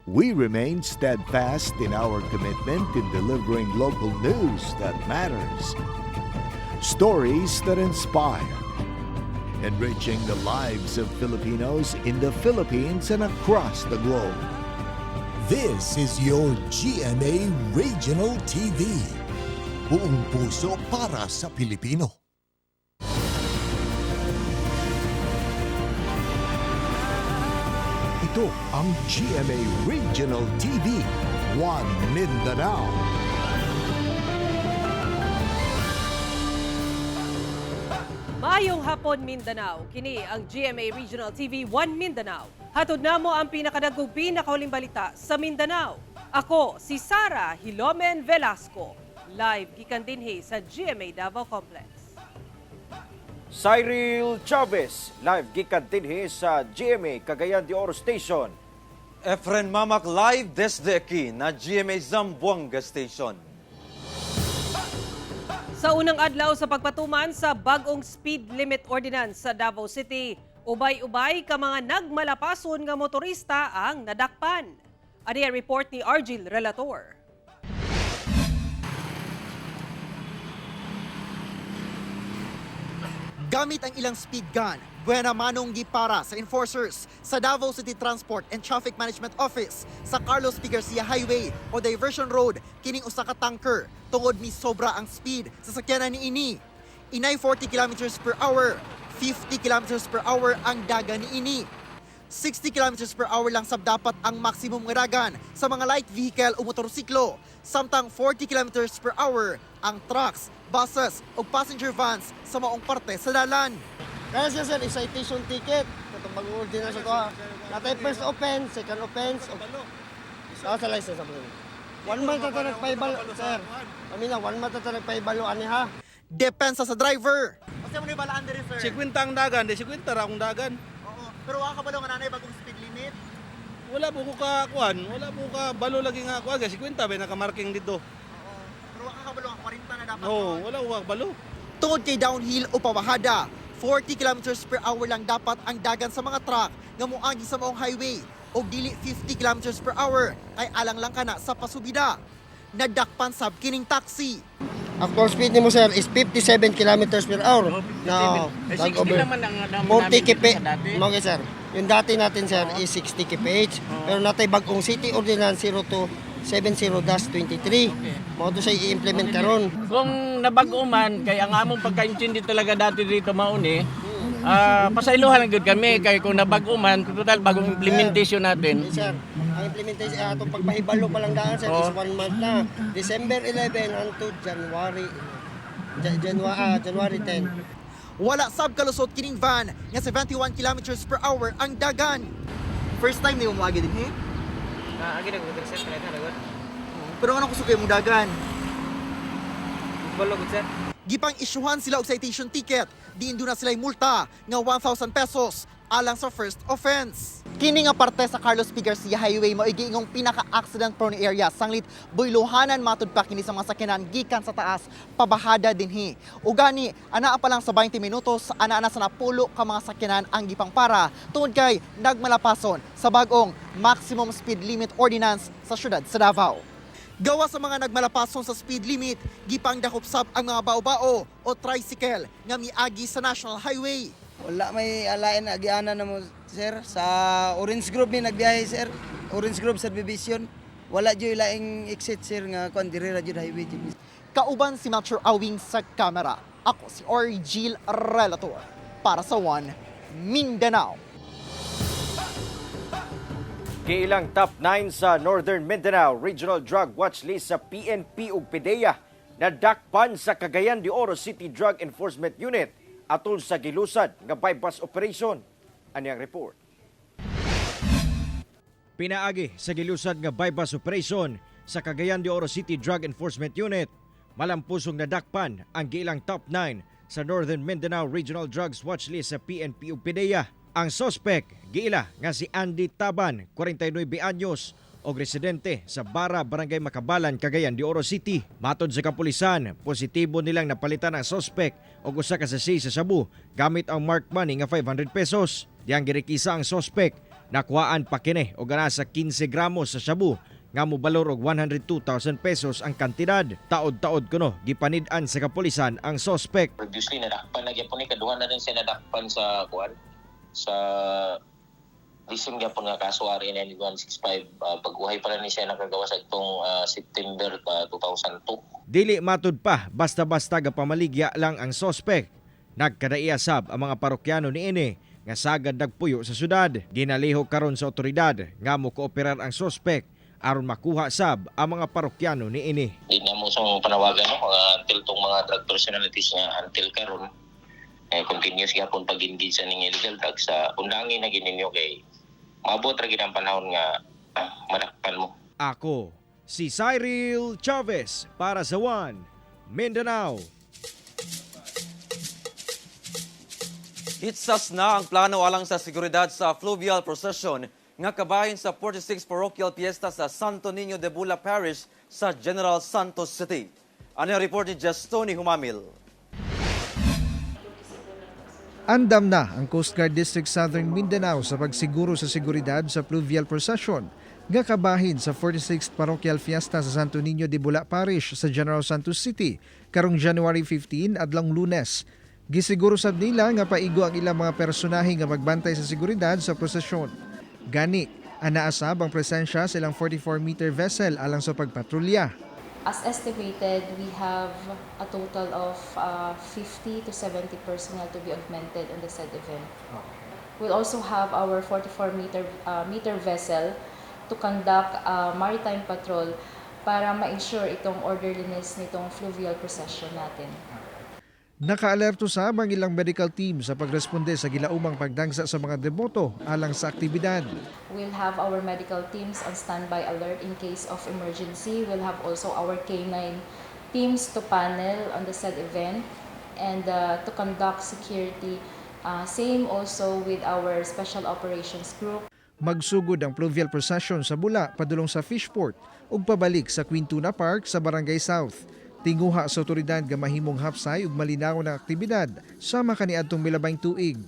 We remain steadfast in our commitment in delivering local news that matters, stories that inspire, enriching the lives of Filipinos in the Philippines and across the globe. This is your GMA Regional TV. Buong puso para sa Pilipino. Ito ang GMA Regional TV, One Mindanao. Maayong hapon Mindanao, kini ang GMA Regional TV 1 Mindanao. Hatod namo ang pinakadagog pinakauling balita sa Mindanao. Ako si Sara Hilomen Velasco, live gikan dinhi sa GMA Davao Complex. Cyril Chavez, live gikan dinhi sa GMA Cagayan de Oro Station. Efren Mamak live desde aquí na GMA Zamboanga Station. Sa unang adlaw sa pagpatuman sa bagong speed limit ordinance sa Davao City, ubay-ubay ka mga nagmalapason nga motorista ang nadakpan. Ani ang report ni Argil Relator. Gamit ang ilang speed gun, buena manong gipara sa enforcers sa Davao City Transport and Traffic Management Office sa Carlos P. Garcia Highway o Diversion Road kining usa ka tanker tungod ni sobra ang speed sa sakyanan ni ini. Inay 40 km per hour, 50 km per hour ang dagan ni ini. 60 km per hour lang sab dapat ang maximum nga dagan sa mga light vehicle o motorsiklo, samtang 40 km per hour ang trucks, buses o passenger vans sa maong parte sa dalan. Kaya siya sir, citation ticket. Itong mag-ordinance ito ha. Natay first offense, second offense. Saka sa license. 1 month na ito nagpaibalo, sir. Kami na, 1 month na ito nagpaibalo, ani ha. Depensa sa driver. Kasi mo na balaan diri sir. 50 ang dagan, di 50 ra akong dagan. Oo. Pero wala ka ba daw nga nanay bagong speed limit? Wala po ko ka kuan, wala po ka balo lagi nga kuan, 50 ba naka-marking dito. Oo. Pero wala ka ba daw 40 na dapat? No, wala ko balo. Tungod kay downhill o pabahada, 40 km per hour lang dapat ang dagan sa mga truck nga moagi sa maong highway o dili 50 km per hour ay alang lang kana sa pasubida. Nadakpan sab kining taxi. Actual speed ni mo sir is 57 kilometers per hour. No, 60 naman ang 40 kph. Okay sir. Yung dati natin sir is 60 kph. Pero natay bagong City Ordinance 0270-23. Mao to siya i-implement karon. Kung nabago man, kay ang among pagkaintindi talaga dati dito mauni, pasailuhan ang good kami. Kay kung nabago man, total bagong implementation natin. Yes, sir. Ang implementation, atong pagpahibalo pa lang daan sir is 1 month na. December 11 until January 10. Wala sab kalusot kining van nga 71 km per hour ang dagan. First time ni mo maagi din eh? Agi na good sir, kaya na good. Pero ano kusugay mo dagan? Balo good sir. Gipang isyuhan sila og citation ticket, diin na sila'y multa nga 1,000 pesos alang sa first offense. Kini nga parte sa Carlos P. Garcia Highway mao giingong pinaka-accident prone area sanglit buylohanan matud pa kini sa mga sakyanan gikan sa taas pabahada dinhi. Ugani anaa pa lang sa 20 minutos ana sa napulo ka mga sakyanan ang gipangpara tungod kay nagmalapason sa bagong maximum speed limit ordinance sa syudad sa Davao. Gawa sa mga nagmalapason sa speed limit, gipang dakop-sab ang mga bao-bao o tricycle nga miagi sa National Highway. Wala may alain agiana na mo sir sa Orange Grove ni nagbiyahe sir. Orange Grove subdivision. Wala jud laing exit sir nga kon diri ra jud highway jud. Kauban si Metro Awing sa kamera. Ako si Argil Relator para sa One Mindanao. Kiilang top 9 sa Northern Mindanao Regional Drug Watch List sa PNP ug PDEA nadakpan sa Cagayan de Oro City Drug Enforcement Unit atol sa gilusad nga bypass operation. Ani ang report. Pinaagi sa gilusad nga bypass operation sa Cagayan de Oro City Drug Enforcement Unit, malampusong nadakpan ang giilang top 9 sa Northern Mindanao Regional Drugs Watch List sa PNP ug PDEA. Ang suspect giila nga si Andy Taban, 49 anyos, og residente sa Bara, Barangay Makabalan, Cagayan de Oro City. Matod sa kapulisan, positibo nilang napalitan ang suspect og usa ka sachet sa sabu gamit ang marked money nga 500 pesos. Diyang girikisa ang suspect Nakuhaan pa kini og ana sa 15 gramos sa shabu nga mobalor og 102,000 pesos ang kantidad. Taod-taod kuno gipanid-an sa kapulisan ang suspect. Previously nadakpan na gyapon ni kaduha na rin siya nadakpan sa kuan sa recent gyapon nga kaso RA 9165 pag-uhay pa rin siya nakagawa sa itong September 2002. Dili matud pa basta-basta gapamaligya lang ang suspect. Nagkadaiya sab ang mga parokyano niini nga sagad nagpuyo sa syudad. Ginalihok karon sa otoridad nga mo-kooperar ang suspect aron makuha sab ang mga parokyano niini. Di na mo sa panawagan no until tong mga drug personalities nga until karon continuous gyapon pag-engage sa ning illegal drugs sa undangin na gininyo kay maabot ra gid ang panahon nga madakpan mo. Ako si Cyril Chavez para sa One Mindanao. Hitsas na ang plano alang sa seguridad sa fluvial procession nga kabahin sa 46 Parochial Fiesta sa Santo Niño de Bula Parish sa General Santos City. Ano yung report ni Justoni Humamil? Andam na ang Coast Guard District Southern Mindanao sa pagsiguro sa seguridad sa fluvial procession nga kabahin sa 46th Parochial Fiesta sa Santo Niño de Bula Parish sa General Santos City karong January 15 adlang Lunes. Gisiguro sad nila nga paigo ang ilang mga personahe nga magbantay sa seguridad sa prosesyon. Gani, anaasab ang presensya sa ilang 44-meter vessel alang sa pagpatrolya. As estimated, we have a total of 50 to 70 personnel to be augmented in the said event. We'll also have our 44-meter vessel to conduct maritime patrol para ma-ensure itong orderliness nitong fluvial procession natin. Nakaalerto sa ang ilang medical team sa pagresponde sa gilaumang pagdangsa sa mga deboto alang sa aktibidad. We'll have our medical teams on standby alert in case of emergency. We'll have also our K9 teams to panel on the said event and to conduct security. Same also with our special operations group. Magsugod ang fluvial procession sa Bula padulong sa Fishport ug pabalik sa Quintuna Park sa Barangay South. Tinguha sa otoridad nga mahimong hapsay ug malinaw na aktibidad sama kaniadtong milabang tuig.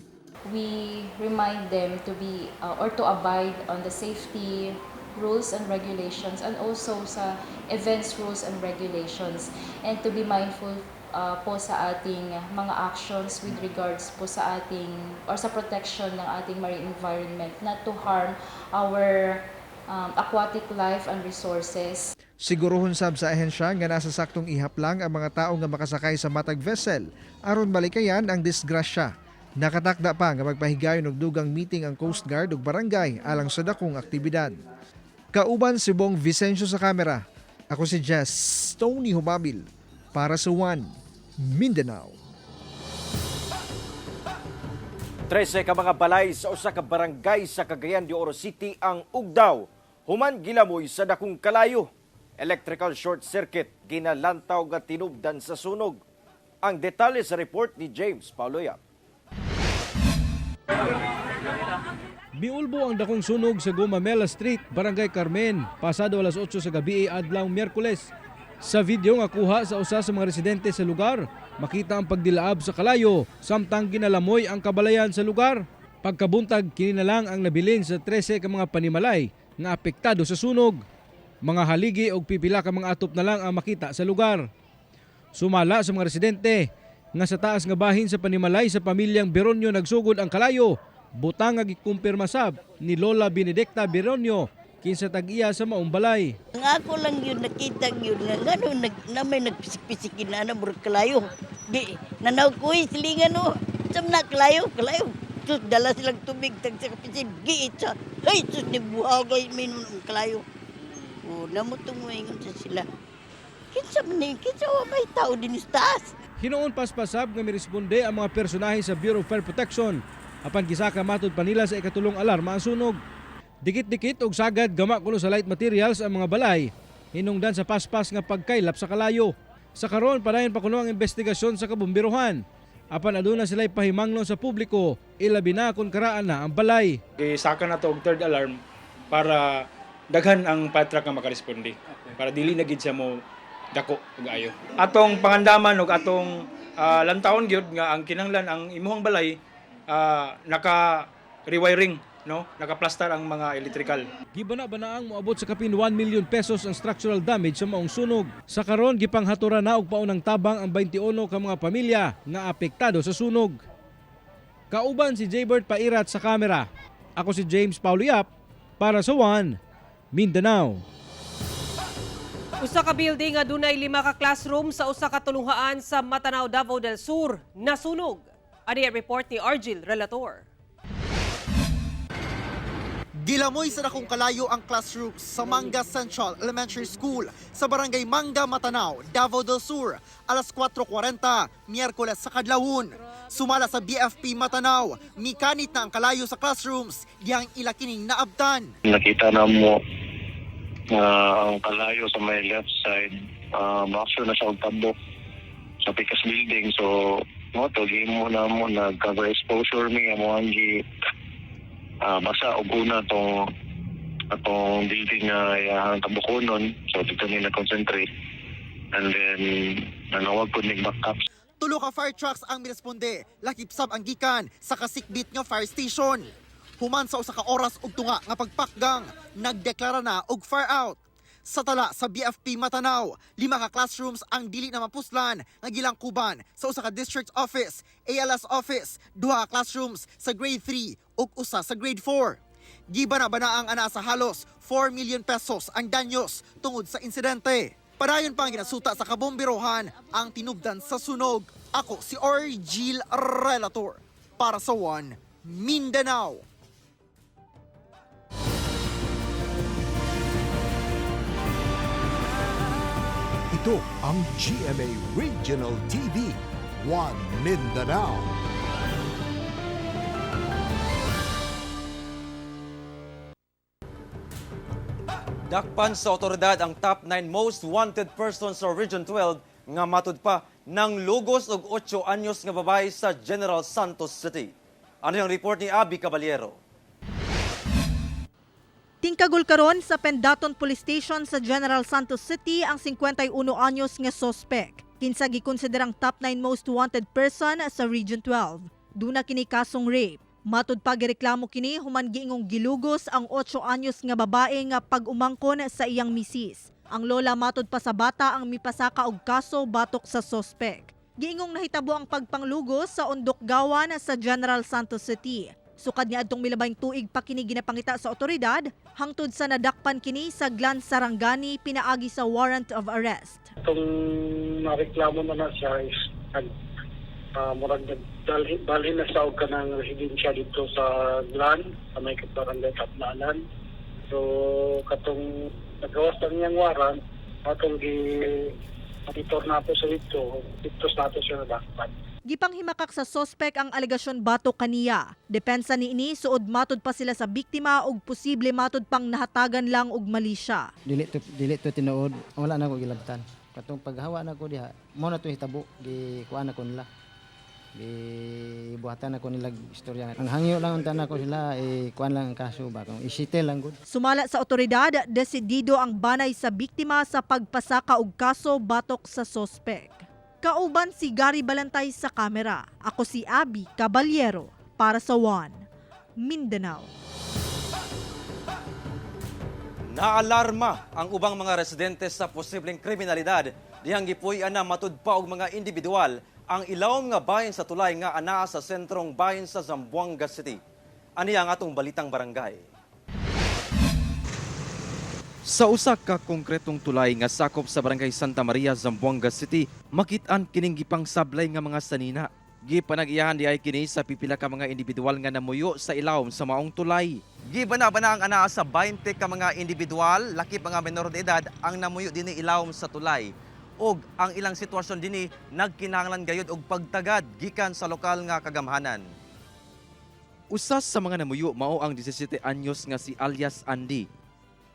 We remind them to be or to abide on the safety rules and regulations and also sa events rules and regulations and to be mindful po sa ating mga actions with regards po sa ating or sa protection ng ating marine environment, not to harm our aquatic life and resources. Siguruhon sab sa ahensya nga nasa saktong ihaplang ang mga tao nga makasakay sa matag vessel aron balikayan ang disgrasya. Nakatakda pa nga magpahigayon og dugang meeting ang Coast Guard ug barangay alang sa dakong aktibidad. Kauban si Bong Vicencio sa kamera. Ako si Jess Tony Humabil para sa One Mindanao. 13 ka mga balay sa usa ka barangay sa Cagayan de Oro City ang ugdaw. Human gilamoy sa dakong kalayo. Electrical short circuit ginalantaw nga tinubdan sa sunog. Ang detalye sa report ni James Pauloya. Miulbo ang dakong sunog sa Gumamela Street, Barangay Carmen, pasado alas 8 sa gabi adlaw Miyerkules. Sa video nga kuha sa usa sa mga residente sa lugar, makita ang pagdilaab sa kalayo samtang ginalamoy ang kabalayan sa lugar. Pagkabuntag kini na lang ang nabilin sa 13 ka mga panimalay nga apektado sa sunog. Mga haligi o pipila ka mga atop na lang ang makita sa lugar. Sumala sa mga residente nga sa taas nga bahin sa panimalay sa pamilyang Beronio nagsugod ang kalayo. Butang nga gikumpirma sab ni Lola Benedicta Beronio kinsa tag-iya sa maong balay. Ang ako lang yun nakita yun nga gano'n na may nagpisik-pisikin na murag kalayo. Di nanaw ko silingan no. Sam na kalayo. Sus dala silang tubig tag sa kapisin giit sa. Ay sus ni buhagay minum kalayo. O namutong moingon sa sila. Kinsa may tao din sa taas. Hinoon paspasab nga miresponde ang mga personahe sa Bureau of Fire Protection apan gisaka matud pa nila sa ikatulong alarma ang sunog. Dikit-dikit og sagad gama kuno sa light materials ang mga balay hinungdan sa paspas nga pagkaylap sa kalayo. Sa karon padayon pa kuno ang investigasyon sa kabumbiruhan. Apan aduna sila pahimangnon sa publiko ilabi na kung karaan na ang balay. Gisaka na to og third alarm para daghan ang patrak nga makaresponde para dili na gid sa mo dako ug ayo. Atong pangandaman ug atong lantawon gyud nga ang kinahanglan ang imuhang balay naka rewiring no, nakaplastar ang mga electrical. Gibana-banaang moabot sa kapin 1 million pesos ang structural damage sa maong sunog. Sa karon gipanghaturan na og paunang tabang ang 21 ka mga pamilya nga apektado sa sunog. Kauban si Jaybert Pairat sa kamera. Ako si James Paulo Yap para sa One Mindanao. Usa ka building nga dunay 5 ka classroom sa usa ka tulunghaan sa Matanao, Davao del Sur nasunog. Ani ang report ni Argil Relator. Gilamoy sa dakong kalayo ang classroom sa Manga Central Elementary School sa Barangay Manga, Matanao, Davao del Sur, alas 4:40, Miyerkules sa kadlawon. Sumala sa BFP Matanao, mikanit na ang kalayo sa classrooms, diyang ilakining naabtan. Nakita na mo ang kalayo sa may left side, actually nasa tabok sa Picas building. So, mo to game mo na mo nag-cover exposure mi mo ang basa og una atong building nga yang tabukonon. So dito ni na-concentrate and then nanawag ko ning backup. Tulo ka fire trucks ang miresponde, lakip-sab ang gikan sa kasikbit nga fire station. Human sa usa ka oras ug tunga nga pagpakgang, nagdeklara na og fire out. Sa tala sa BFP Matanao, 5 ka classrooms ang dili na mapuslan nga gilangkuban sa usa ka district office, ALS office, 2 ka classrooms sa grade 3 ug usa sa grade 4. Gibana-bana ang ana sa halos 4 million pesos ang danyos tungod sa insidente. Padayon pa ang ginasuta sa kabomberohan ang tinubdan sa sunog. Ako si Argil Relator para sa One Mindanao. Ito ang GMA Regional TV, One Mindanao. Dakpan sa otoridad ang top 9 most wanted persons sa Region 12 nga matud pa ng lugos og 8 anyos nga babae sa General Santos City. Ano yung report ni Abby Caballero? Tingkagul karon sa Pendaton Police Station sa General Santos City ang 51 anyos nga sospek. Kinsa gikonsiderang top 9 most wanted person sa Region 12. Duna kini kasong rape. Matud pa gireklamo kini human giingong gilugos ang 8 anyos nga babae nga pag-umangkon sa iyang misis. Ang lola matud pa sa bata ang mipasaka og kaso batok sa sospek. Giingong nahitabo ang pagpanglugos sa Undok-gawan sa General Santos City. Sukad niya adtong milabay tuig pa kini ginapangita sa otoridad, hangtod sa nadakpan kini sa Glan Sarangani pinaagi sa warrant of arrest. Itong nareklamo na siya is murag dalhin na sa og kanang residensya dito sa Glan, sa may barangay Katlanan. So katong nagawas ang niyang warrant, atong monitor na po sa dito nato siya nadakpan. Gipanghimakak sa sospek ang alegasyon batok kaniya. Depensa niini suod matud pa sila sa biktima og posible matud pang nahatagan lang og mali siya. Dili to tinuod, wala na ko gilabtan. Katong paghawa na ko diha, mo na to hitabo, gikuan na ko nila. Gibuhatan na ko nila istorya. Ang hangyo lang unta na ko sila, kuan lang ang kaso ba kung isitel lang gud. Sumala sa otoridad, desidido ang banay sa biktima sa pagpasaka og kaso batok sa sospek. Kauban si Gary Balantay sa kamera. Ako si Abby Caballero para sa One Mindanao. Naalarma ang ubang mga residente sa posibleng kriminalidad dihang gipuy-an na matud pa og mga individual ang ilawom nga bahin sa tulay nga anaa sa sentrong bahin sa Zamboanga City. Ani ang atong balitang barangay. Sa usa ka konkretong tulay nga sakop sa Barangay Santa Maria, Zamboanga City, makit-an kining gipang sablay nga mga sanina. Gipanag-iyahan di ay kini sa pipila ka mga individual nga namuyo sa ilawom sa maong tulay. Gibana-bana ang anaa sa 20 ka mga individual, lakip mga menor de edad ang namuyo dinhi ilawom sa tulay. Og ang ilang sitwasyon dinhi nagkinahanglan gayud og pagtagad gikan sa lokal nga kagamhanan. Usas sa mga namuyo mao ang 17 anyos nga si alias Andy.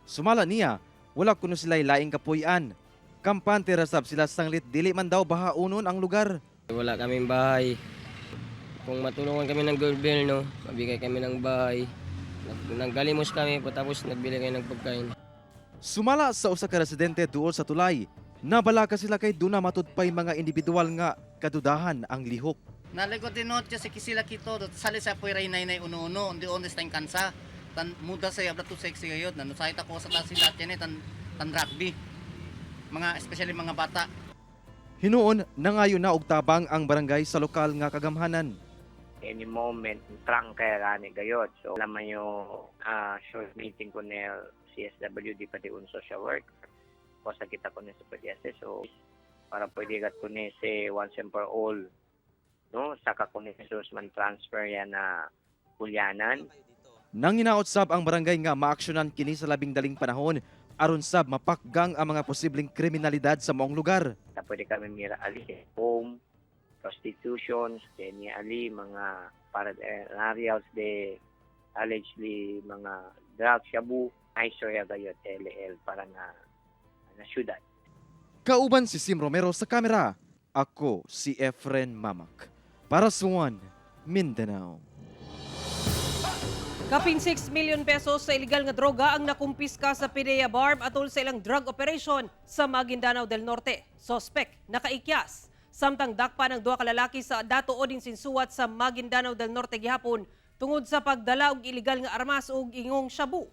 Sumala niya, wala kuno sila'y laing kapuy-an. Kampante rasab sila sanglit, dili man daw bahaunon ang lugar. Wala kaming bahay. Kung matulungan kami ng gobyerno, mabigay kami ng bahay. Nanggalimos kami, tapos nagbili kayo ng pagkain. Sumala sa usa ka residente duol sa tulay, nabala ka sila kay duna matudpay mga individual nga kadudahan ang lihok. Nalikot din noche si kisila kito, sali sa puiray nay uno-uno, hindi honest tayong kansa. Tan muda sa abla to sexy gayod, nanusayta ko sa sila yan tan rugby. Mga especially mga bata. Hinuon nangayo na og tabang ang barangay sa lokal nga kagamhanan. Any moment, trunk kaya gani gayod. So, alam mo yung short meeting ko na CSWD pati un social work. Kosa kita ko na sa PDS. So, para pwede gat ko na si once and for all. No? Saka ko na man transfer yan na kulyanan. Nang hinaot sab ang barangay nga maaksyonan kini sa labing daling panahon aron sab mapakgang ang mga posibleng kriminalidad sa maong lugar. Pwede kami mira ali home, prostitution, ni ali mga paradenarials de allegedly mga drug shabu, istorya gayot LL para na syudad. Kauban si Sim Romero sa kamera. Ako si Efren Mamak. Para sa One Mindanao. Kapin 6 million pesos sa illegal nga droga ang nakumpiska sa PDEA Barm atol sa ilang drug operation sa Maguindanao del Norte. Sospek nakaikyas. Samtang dakpan ang duha ka lalaki sa Dato Odin Sinsuat sa Maguindanao del Norte gihapon tungod sa pagdala og illegal nga armas ug ingong shabu.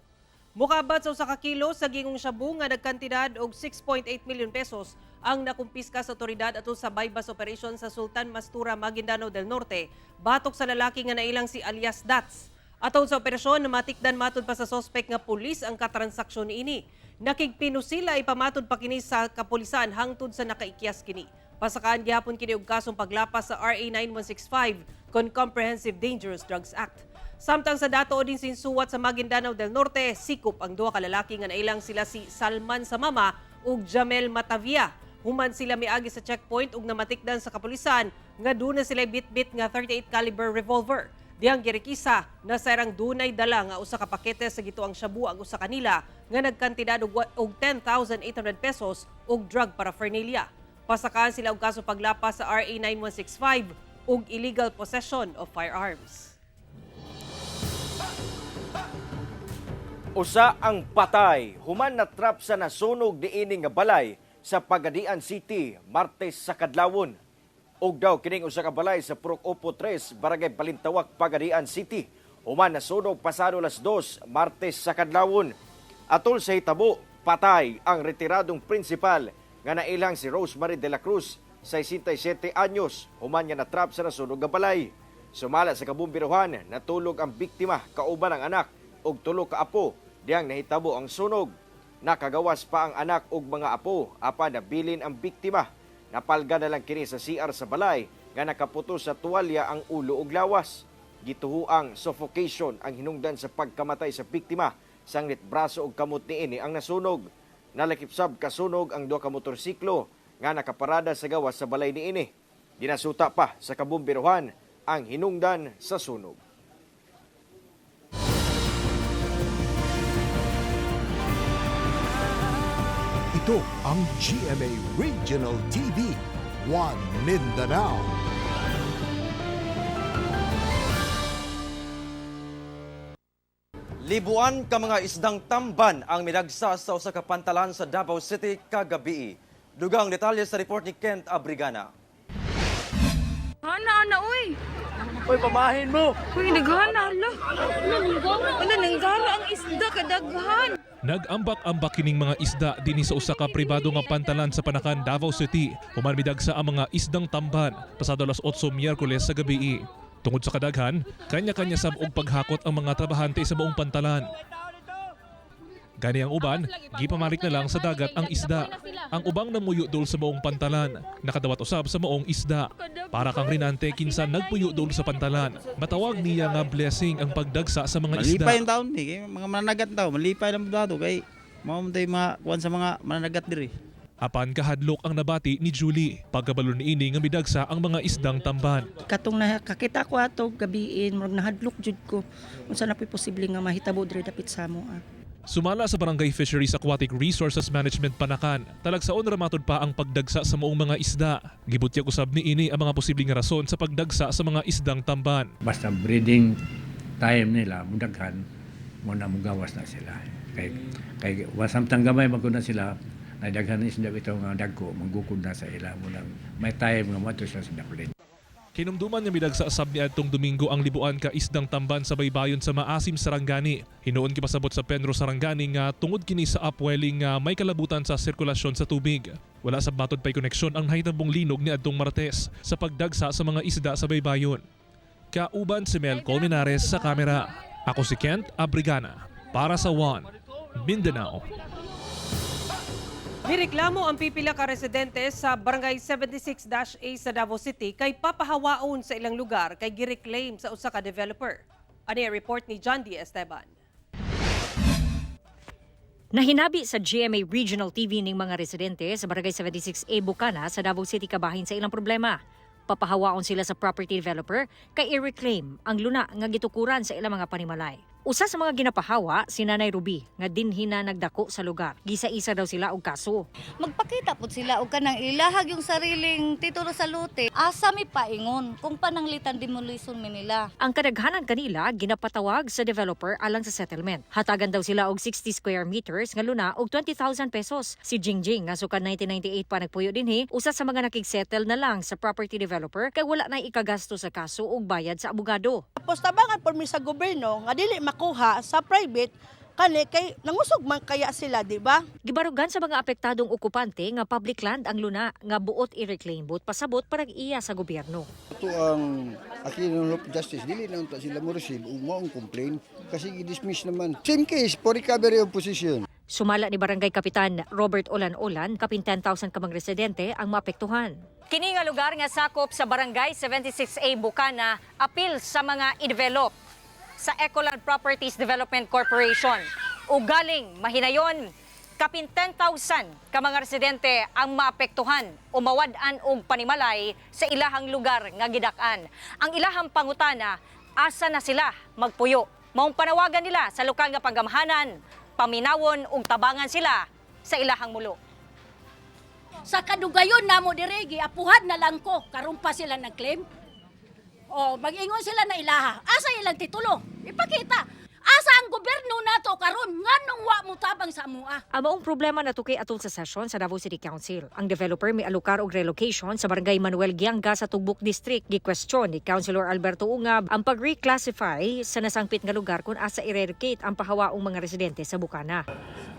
Mukabat sa usa ka kilo sa gingong shabu nga nagkantidad og 6.8 million pesos ang nakumpiska sa otoridad atol sa bypass operation sa Sultan Mastura, Maguindanao del Norte. Batok sa lalaki nga nailang si alias Dats. Atol sa operasyon, matikdan matod pa sa sospek nga pulis ang katransaksyon niini. Nakigpino sila ipamatod pa kini sa kapulisan hangtod sa nakaikyas kini. Pasakaan gihapon kini og kasong paglapas sa RA 9165 kon Comprehensive Dangerous Drugs Act. Samtang sa Dato Odin Sinsuat sa Maguindanao del Norte, sikop ang duha ka lalaki nga nailang sila si Salman Samama ug Jamel Matavia. Human sila miagi sa checkpoint ug namatikdan sa kapulisan nga duna sila bitbit nga 38 caliber revolver. Diyang girikisa na sarang dunay dala nga usa ka pakete sa gituang shabu ang usa kanila nga nagkantidad og 10,800 pesos ug drug paraphernalia. Pasakaan sila og kaso paglapas sa RA 9165 ug illegal possession of firearms. Usa ang patay, human na trap sa nasunog diini nga balay sa Pagadian City, Martes sa kadlawon. Og daw kining usa ka balay sa Purok Opo 3, Barangay Balintawak, Pagadian City. Human nasunog pasado alas 2, Martes sa kadlawon. Atol sa hitabo, patay ang retiradong principal nga nailang si Rosemary de la Cruz, 67 anyos, human nga natrap sa nasunog nga balay. Sumala sa kabumbiruhan, natulog ang biktima, kauban ang anak og tulo ka apo. Diyang nahitabo ang sunog. Nakagawas pa ang anak ug mga apo, apan nabilin ang biktima. Napalga na lang kini sa CR sa balay nga nakaputo sa tuwalya ang ulo ug lawas. Gituhuang suffocation ang hinungdan sa pagkamatay sa biktima. Sanglit braso ug kamot niini ang nasunog. Nalakipsab kasunog ang duha ka motorsiklo nga nakaparada sa gawas sa balay niini. Ginasuta pa sa kabumbiruhan ang hinungdan sa sunog. Ito ang GMA Regional TV, One Mindanao. Libuan ka mga isdang tamban ang midagsa sa usa ka pantalan sa Davao City kagabi. Dugang detalye sa report ni Kent Abrigana. Ana, uy! Uy, pamahin mo! Uy, naghana, hala! Wala, nanggana ang isda, kadaghan! Nag-ambak-ambak kining mga isda dinhi sa usa ka pribado nga pantalan sa Panakan, Davao City. Human midagsa ang mga isdang tamban pasado alas 8 Miyerkules sa gabi. Tungod sa kadaghan, kanya-kanya sab og paghakot ang mga trabahante sa buong pantalan. Gani ang uban, gipamarik na lang sa dagat ang isda. Ang ubang namuyo dol sa buong pantalan, nakadawat usab sa maong isda. Para kang rinante kinsan nagpuyo dol sa pantalan. Matawag niya nga blessing ang pagdagsa sa mga isda. Malipay ang taon ni, kay mga mananagat taw, malipay lang dato kay mao man tay mga kuan sa mga mananagat diri. Apan kahadlok ang nabati ni Julie. Pagkabalo niini nga midagsa ang mga isdang tamban. Katong nakakita ko ato gabiin, murag nahadlok jud ko. Unsa na posible nga mahitabo diri dapit sa amo. Sumala sa Barangay Fisheries Aquatic Resources Management Panakan, talagsaon ramatod pa ang pagdagsa sa maong mga isda. Gibutyag usab niini ang mga posibleng rason sa pagdagsa sa mga isdang tamban. Basta breeding time nila, mudaghan, muna mugawas na sila. Kay samtang gamay magkuna sila, nadaghan na isda ito nga dagko, magukod na sa ila. Munang may time nga mato sila sa daplin. Hinumduman nga midagsa sab niadtong Domingo ang libuan ka isdang tamban sa baybayon sa Maasim, Sarangani. Hinuon kipasabot sa Penro, Sarangani nga tungod kini sa upwelling nga may kalabutan sa sirkulasyon sa tubig. Wala sa batod pay koneksyon ang nahitambong linog niadtong Martes sa pagdagsa sa mga isda sa baybayon. Kauban si Mel Colmenares sa kamera. Ako si Kent Abrigana para sa One Mindanao. Nireklamo ang pipila ka residente sa Barangay 76-A sa Davao City kay papahawaon sa ilang lugar kay gireclaim sa usa ka developer. Ani ang report ni John D. Esteban. Nahinabi sa GMA Regional TV ning mga residente sa Barangay 76A Bukana sa Davao City kabahin sa ilang problema. Papahawaon sila sa property developer kay i-reclaim ang luna nga gitukuran sa ilang mga panimalay. Usa sa mga ginapahawa si Nanay Ruby nga dinhin na nagdako sa lugar. Gisa-isa daw sila og kaso. Magpakita po sila og kanang ilahag yung sariling titulo sa lote. Asa mi paingon kung pananglitan demolition mi nila. Ang kadaghanan kanila ginapatawag sa developer alang sa settlement. Hatagan daw sila og 60 square meters nga luna og 20,000 pesos. Si Jingjing nga sukad 1998 pa nagpuyo dinhi, usa sa mga nakigsettle na lang sa property developer kay wala na ikagasto sa kaso og bayad sa abogado. Tapos tabangan por mi sa gobyerno nga dili makuha sa private kani kay nangusog man kaya sila, di ba? Gibarugan sa mga apektadong okupante nga public land ang luna nga buot i-reclaim but pasabot parag iya sa gobyerno. Ito ang Aquino of Justice, dili na unta sila mo receive o mo ang complain kasi i-dismiss naman. Same case for recovery of position. Sumala ni Barangay Kapitan Robert Olan-Olan, kapin 10,000 kamang residente ang maapektuhan. Kini nga lugar nga sakop sa Barangay 76A Bukana, apil sa mga i-develop sa Ecoland Properties Development Corporation. Ugaling mahinayon, kapin 10,000 ka mga residente ang maapektuhan o mawad-an og panimalay sa ilahang lugar nga gidak-an. Ang ilahang pangutana, asa na sila magpuyo? Maong panawagan nila sa lokal nga panggamhanan, paminawon ug tabangan sila sa ilahang mulo. Sa kadugayon namo dire giapuhan na lang ko karon pa sila nag-claim. O mag-ingon sila na ilaha. Asa ilang titulo? Ipakita. Asa ang gobyerno nato karon nganong wa mo tabang sa amua? Ang maong problema natukay atol sa sesyon sa Davao City Council. Ang developer may alokar og relocation sa Barangay Manuel Gianga sa Tugbok District. Gi-question ni Councilor Alberto Ungab ang pag-reclassify sa nasangpit nga lugar kung asa i-relocate ang pahawaong mga residente sa Bukana.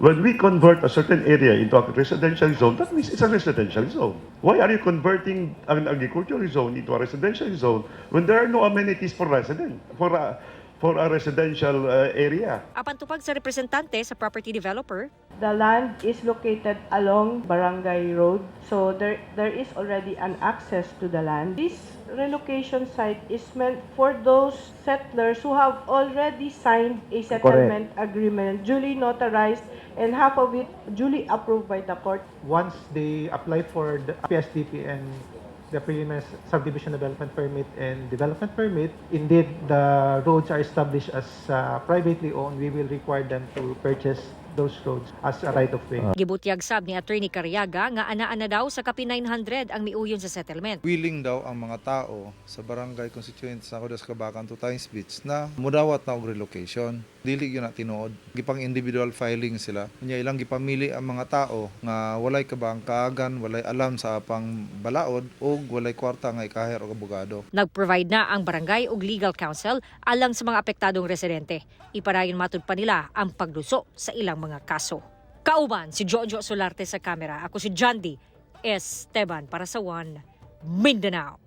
When we convert a certain area into a residential zone, that means it's a residential zone. Why are you converting an agricultural zone into a residential zone when there are no amenities for a residential area? Apan tupag sa representante sa property developer, the land is located along Barangay Road, so there is already an access to the land. This relocation site is meant for those settlers who have already signed a settlement agreement, duly notarized, and half of it duly approved by the court. Once they apply for the PSDP and the preliminary subdivision development permit and development permit, indeed the roads are established as privately owned, we will require them to purchase those roads as a right of way. Gibutyag sab ni Attorney Cariaga nga ana-ana daw sa kapin 900 ang miuyon sa settlement. Willing daw ang mga tao sa barangay constituent sa Codas Cabacan to Times Beach na mudawat na og relocation. Dili gyud na tinuod. Gipang individual filing sila. Unya ilang gipamili ang mga tao nga walay kabang kaagan, walay alam sa apang balaod ug walay kwarta nga ikaher og abogado. Nag-provide na ang barangay og legal counsel alang sa mga apektadong residente. Ipadayon matud pa nila ang pagluso sa ilang mga kaso. Kauban si Jojo Solarte sa kamera. Ako si John D. Esteban para sa One Mindanao.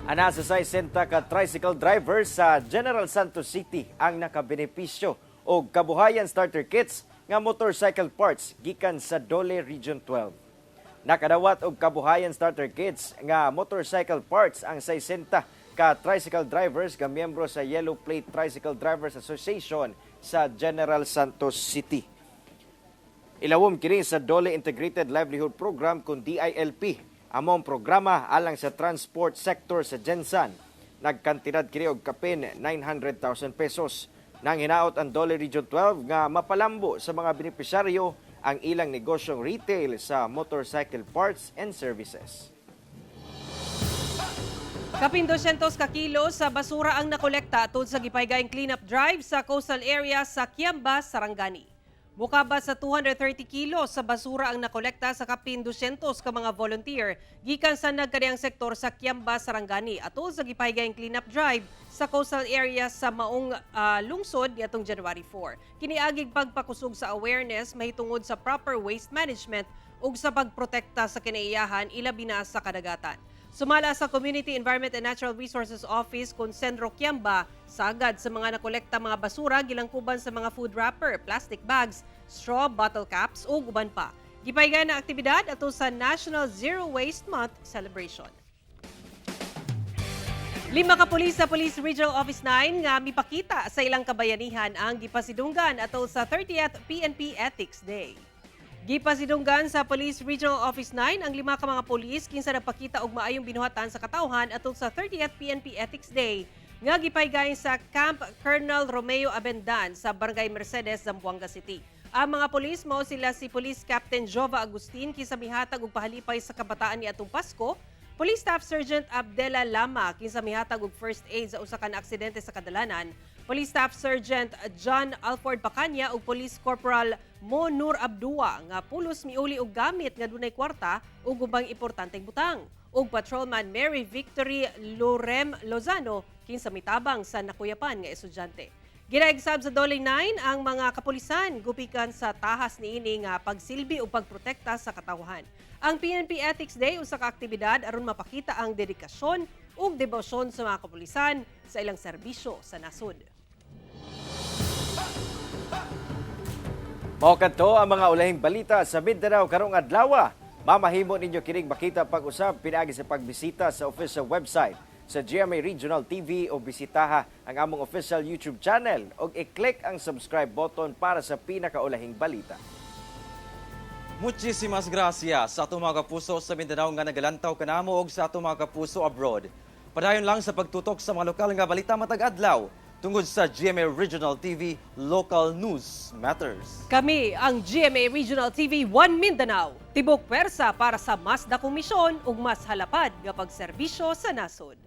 Ana sa 60 ka tricycle driver sa General Santos City ang nakabenepisyo og kabuhayan starter kits nga motorcycle parts gikan sa Dole Region 12. Nakadawat og kabuhayan starter kits nga motorcycle parts ang 60 ka tricycle drivers nga miyembro sa Yellow Plate Tricycle Drivers Association sa General Santos City. Ilawom kini sa Dole Integrated Livelihood Program kung DILP, among programa alang sa transport sector sa Gensan. Nagkantidad kini og kapin 900,000 pesos. Nang hinaot ang Dole Region 12 nga mapalambo sa mga benepisyaryo ang ilang negosyong retail sa motorcycle parts and services. Kapin 200 ka kilo sa basura ang nakolekta tungod sa gipaygaing cleanup drive sa coastal area sa Kiamba, Sarangani. Mukaba sa 230 kilos sa basura ang nakolekta sa kapin 200 ka mga volunteer gikan sa nagkadiyang sektor sa Kiamba, Sarangani atol sa gipahigayang cleanup drive sa coastal area sa maong lungsod niadtong January 4. Kiniagig pagpakusog sa awareness mahitungod sa proper waste management ug sa pagprotekta sa kinaiyahan ilabi na sa kadagatan. Sumala sa Community Environment and Natural Resources Office kung Sendro Kiamba, sagad sa mga nakolekta mga basura gilangkuban sa mga food wrapper, plastic bags, straw, bottle caps ug uban pa. Gipahigay na aktibidad ato sa National Zero Waste Month celebration. 5 ka pulis sa Police Regional Office 9 nga mipakita sa ilang kabayanihan ang gipasidunggan atol sa 30th PNP Ethics Day. Gipasidunggan sa Police Regional Office 9 ang 5 ka mga pulis kinsa nagpakita og maayong binuhatan sa katawhan atol sa 30th PNP Ethics Day nga gipahigay sa Camp Colonel Romeo Abendan sa Barangay Mercedes, Zamboanga City. Ang mga pulis mao sila si Police Captain Jova Agustin kinsa mihatag og pahalipay sa kabataan niadtong Pasko, Police Staff Sergeant Abdela Lama kinsa mihatag og first aid sa usa ka naaksidente sa kadalanan, Police Staff Sergeant John Alford Pacanya ug Police Corporal Mo Nur Abdua nga pulos miuli og gamit nga dunay kwarta ug ubang importanteng butang. Ug Patrolman Mary Victory Lorem Lozano kinsa mitabang sa nakuyapan nga estudyante. Ginaegsab sa Dole 9 ang mga kapulisan gupikan sa tahas niini nga pagsilbi o pagprotekta sa katawhan. Ang PNP Ethics Day usa ka aktibidad aron mapakita ang dedikasyon ug debosyon sa mga kapulisan sa ilang serbisyo sa nasud. Mao kadto ang mga ulahing balita sa Mindanao karong adlaw. Mamahimo ninyo kining makita pag-usab pinaagi sa pagbisita sa official website sa GMA Regional TV o bisitaha ang among official YouTube channel o i-click ang subscribe button para sa pinakaulahing balita. Muchísimas gracias sa atong mga kapuso sa Mindanao nga nagalantaw kanamo og sa atong mga kapuso abroad. Padayon lang sa pagtutok sa mga lokal nga balita matag adlaw tungod sa GMA Regional TV Local News Matters. Kami ang GMA Regional TV 1 Mindanao. Tibok pwersa para sa mas dakong misyon ug mas halapad nga pagserbisyo sa nasod.